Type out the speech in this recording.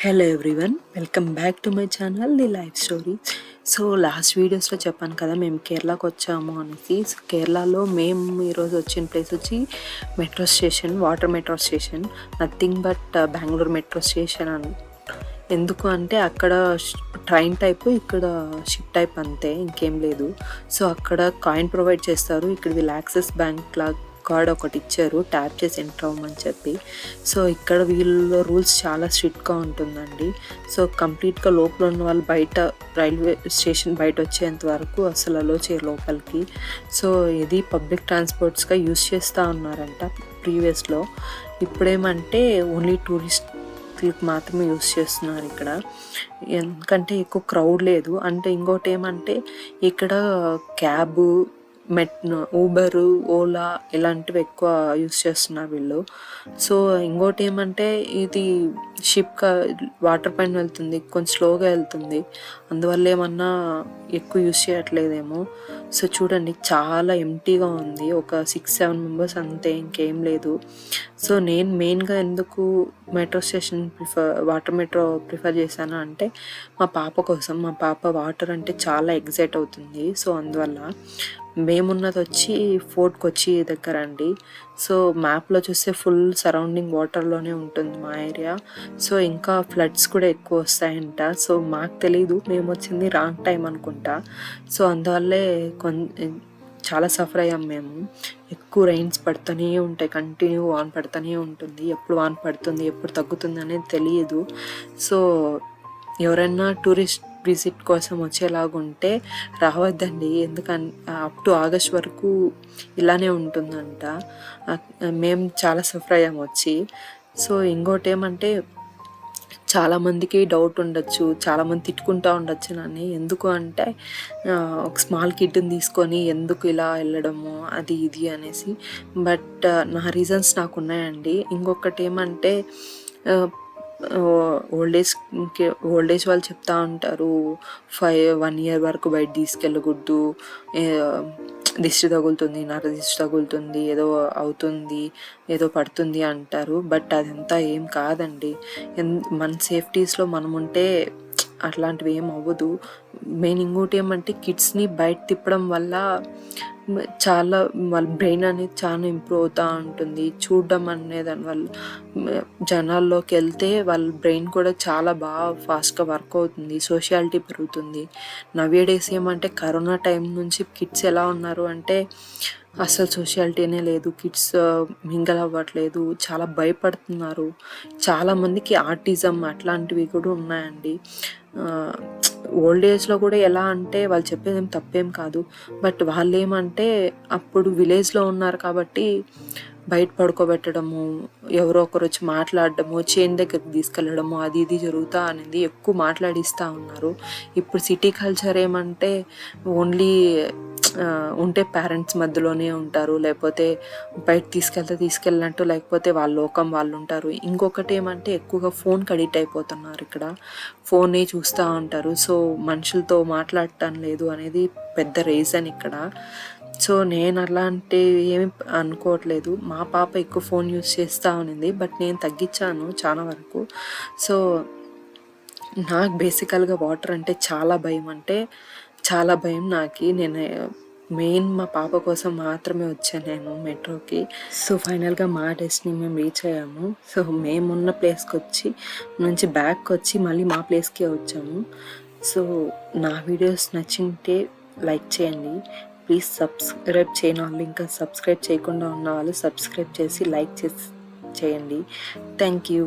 Hello everyone, welcome back to my channel the life story. So last వీడియోస్లో చెప్పాను కదా మేము కేరళకు వచ్చాము అనేసి. కేరళలో మేము ఈరోజు వచ్చిన ప్లేస్ వచ్చి metro station, water metro station, nothing but Bengaluru metro station అని. ఎందుకు అంటే అక్కడ ట్రైన్ టైపు, ఇక్కడ షిప్ టైప్ అంతే, ఇంకేం లేదు. సో అక్కడ కాయిన్ ప్రొవైడ్ చేస్తారు, ఇక్కడ వీళ్ళు యాక్సిస్ బ్యాంక్ కార్డ్ ఒకటి ఇచ్చారు, ట్యాప్ చేసి ఎంటర్ అవ్వమని చెప్పి. సో ఇక్కడ వీళ్ళ రూల్స్ చాలా స్ట్రిక్ట్గా ఉంటుందండి. సో కంప్లీట్గా లోపల ఉన్న వాళ్ళు బయట రైల్వే స్టేషన్ బయట వచ్చేంత వరకు అసలు అలో చేయరు లోపలికి. సో ఇది పబ్లిక్ ట్రాన్స్పోర్ట్స్గా యూస్ చేస్తూ ఉన్నారంట ప్రీవియస్లో. ఇప్పుడేమంటే ఓన్లీ టూరిస్ట్కి మాత్రమే యూస్ చేస్తున్నారు ఇక్కడ, ఎందుకంటే ఎక్కువ క్రౌడ్ లేదు. అంటే ఇంకోటి ఏమంటే ఇక్కడ క్యాబ్, ఊబరు, ఓలా ఇలాంటివి ఎక్కువ యూస్ చేస్తున్నారు వీళ్ళు. సో ఇంకోటి ఏమంటే ఇది షిప్ వాటర్ పైన వెళ్తుంది, కొంచెం స్లోగా వెళ్తుంది, అందువల్ల ఏమన్నా ఎక్కువ యూస్ చేయట్లేదేమో. సో చూడండి చాలా ఎంటీగా ఉంది, ఒక 6-7 మెంబర్స్ అంతే, ఇంకేం లేదు. సో నేను మెయిన్గా ఎందుకు metro station water metro prefer చేశాను అంటే మా పాప కోసం. మా పాప వాటర్ అంటే చాలా ఎగ్జైట్ అవుతుంది. సో అందువల్ల మేమున్నది వచ్చి ఫోర్ట్ కొచ్చి దగ్గర అండి. సో మ్యాప్లో చూస్తే ఫుల్ సరౌండింగ్ వాటర్లోనే ఉంటుంది మా ఏరియా. సో ఇంకా ఫ్లడ్స్ కూడా ఎక్కువ వస్తాయంట. సో మాకు తెలీదు, మేము వచ్చింది రాంగ్ టైం అనుకుంటా. సో అందువల్లే చాలా సఫర్ అయ్యాం మేము. ఎక్కువ రైన్స్ పడుతూనే ఉంటాయి, కంటిన్యూ వాన్ పడుతూనే ఉంటుంది. ఎప్పుడు వాన్ పడుతుంది, ఎప్పుడు తగ్గుతుంది అనేది తెలియదు. సో ఎవరైనా టూరిస్ట్ విజిట్ కోసం వచ్చేలాగుంటే రావద్దండి, ఎందుకంటే అప్ టు ఆగస్ట్ వరకు ఇలానే ఉంటుందంట. మేము చాలా సఫర్ అయ్యాము వచ్చి. సో ఇంకోటి ఏమంటే చాలామందికి డౌట్ ఉండొచ్చు, చాలామంది తిట్టుకుంటూ ఉండొచ్చు నన్ను, ఎందుకు అంటే ఒక స్మాల్ కిడ్ని తీసుకొని ఎందుకు ఇలా వెళ్ళడము అది ఇది అనేసి. బట్ నా రీజన్స్ నాకు ఉన్నాయండి. ఇంకొకటి ఏమంటే ఓల్డ్ ఏజ్ వాళ్ళు చెప్తా ఉంటారు 1 year వరకు బయట తీసుకెళ్ళకూడదు, దిష్టి తగులుతుంది, దిష్టి తగులుతుంది, ఏదో అవుతుంది, ఏదో పడుతుంది అంటారు. బట్ అదంతా ఏం కాదండి. మన సేఫ్టీస్లో మనం ఉంటే అట్లాంటివి ఏం అవ్వదు. మెయిన్ ఇంకోటి ఏమంటే కిడ్స్ని బయట తిప్పడం వల్ల చాలా వాళ్ళ బ్రెయిన్ అనేది చాలా ఇంప్రూవ్ అవుతూ ఉంటుంది. చూడడం అనే దానివల్ల జనాల్లోకి వెళ్తే వాళ్ళ బ్రెయిన్ కూడా చాలా బాగా ఫాస్ట్గా వర్క్ అవుతుంది, సోషియాలిటీ పెరుగుతుంది. నవ్వేడేస్ ఏమంటే కరోనా టైం నుంచి కిడ్స్ ఎలా ఉన్నారు అంటే అసలు సోషియాలిటీనే లేదు, కిడ్స్ మింగల్ అవ్వట్లేదు, చాలా భయపడుతున్నారు. చాలామందికి ఆర్టిజం అట్లాంటివి కూడా ఉన్నాయండి. ఓల్డ్ ఏజ్లో కూడా ఎలా అంటే వాళ్ళు చెప్పేది ఏం తప్పేం కాదు. బట్ వాళ్ళు ఏమంటే అప్పుడు విలేజ్లో ఉన్నారు కాబట్టి బయట పడుకోబెట్టడము, ఎవరో ఒకరు వచ్చి మాట్లాడడము, చేను దగ్గరికి తీసుకెళ్ళడము, అది ఇది జరుగుతూ అనేది ఎక్కువ మాట్లాడిస్తూ ఉన్నారు. ఇప్పుడు సిటీ కల్చర్ ఏమంటే ఓన్లీ ఉంటే పేరెంట్స్ మధ్యలోనే ఉంటారు, లేకపోతే బయట తీసుకెళ్ళినట్టు, లేకపోతే వాళ్ళ లోకం వాళ్ళు ఉంటారు. ఇంకొకటి ఏమంటే ఎక్కువగా ఫోన్కి అడిక్ట్ అయిపోతున్నారు, ఇక్కడ ఫోనే చూస్తూ ఉంటారు. సో మనుషులతో మాట్లాడటం లేదు అనేది పెద్ద రీజన్ ఇక్కడ. సో నేను అలాంటివి ఏమి అనుకోవట్లేదు. మా పాప ఎక్కువ ఫోన్ యూస్ చేస్తూ ఉన్నింది, బట్ నేను తగ్గించాను చాలా వరకు. సో నాకు బేసికల్గా వాటర్ అంటే చాలా భయం, అంటే చాలా భయం నాకు. నేను మెయిన్ మా పాప కోసం మాత్రమే వచ్చాను నేను మెట్రోకి. సో ఫైనల్గా మా డెస్టినీ మేము రీచ్ అయ్యాము. సో మేమున్న ప్లేస్కి వచ్చి నుంచి బ్యాక్ వచ్చి మళ్ళీ మా ప్లేస్కే వచ్చాము. సో నా వీడియోస్ నచ్చింటే లైక్ చేయండి, ప్లీజ్ సబ్స్క్రైబ్ చేయని వాళ్ళు, ఇంకా సబ్స్క్రైబ్ చేయకుండా ఉన్న వాళ్ళు సబ్స్క్రైబ్ చేసి లైక్ చేయండి. Thank you.